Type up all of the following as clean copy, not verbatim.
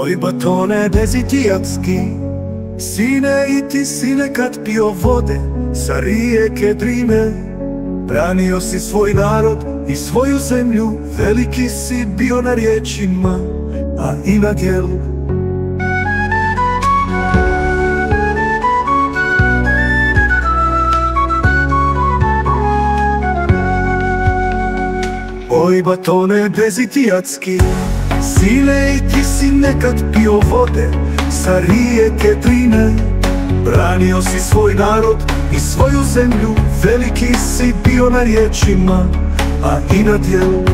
Oj batone dezitijatski, sine i ti si nekad pio vode sa rijeke Drine. Branio si svoj narod i svoju zemlju, veliki si bio na riječima, a i na djelu. Oj batone dezitijatski, sine i ti si nekad pio vode sa rijeke Drine. Branio si svoj narod i svoju zemlju, veliki si bio na riječima, a i na djelu.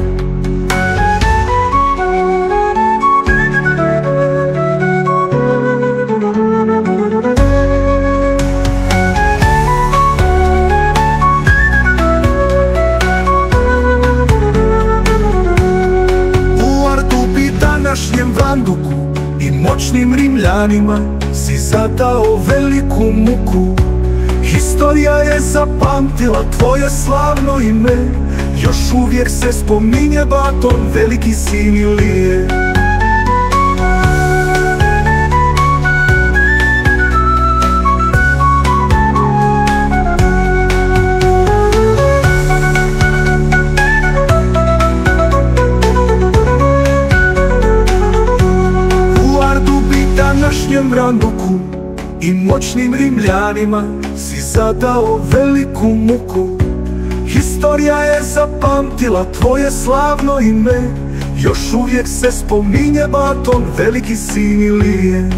Današnjem Vanduku i moćnim Rimljanima si zadao veliku muku. Historija je zapamtila tvoje slavno ime, još uvijek se spominje Baton, veliki sin Ilije. Današnjem Vanduku i moćnim Rimljanima si zadao veliku muku. Historija je zapamtila tvoje slavno ime, još uvijek se spominje Baton, veliki sin Ilije.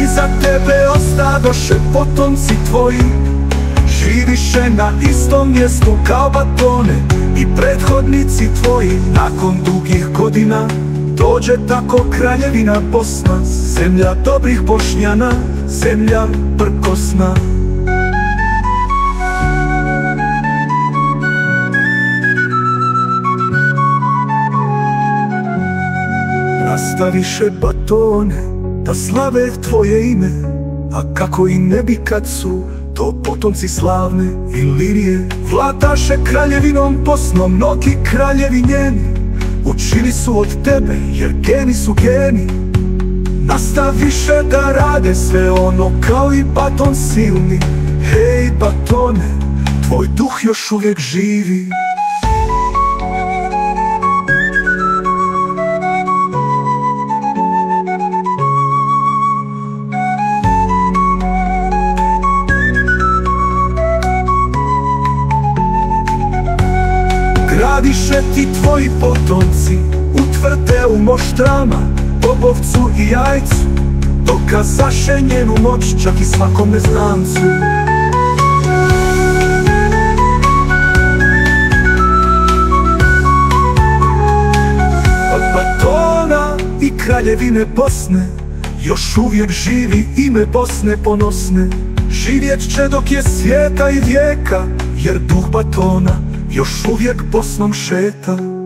Iza tebe ostadoše potomci tvoji, živiše na istom mjestu kao Batone i prethodnici tvoji. Nakon dugih godina dođe tako kraljevina Bosna, zemlja dobrih Bošnjana, zemlja prkosna. Nastaviše Batone da slave tvoje ime, a kako i ne bi kad su to potomci slavne Ilirije. Vladaše kraljevinom Bosnom mnogi kraljevi njeni, učili su od tebe jer geni su geni. Nastaviše da rade sve ono kao i Baton silni. Hej Batone, tvoj duh još uvijek živi. Gradiše ti tvoji potomci utvrde u Moštrama, Bobovcu i Jajcu, dokazaše njenu moć čak i svakom neznancu. Od Batona i kraljevine Bosne još uvijek živi ime Bosne ponosne. Živjet će dok je svijeta i vijeka, jer duh Batona još uvijek Bosnom šeta.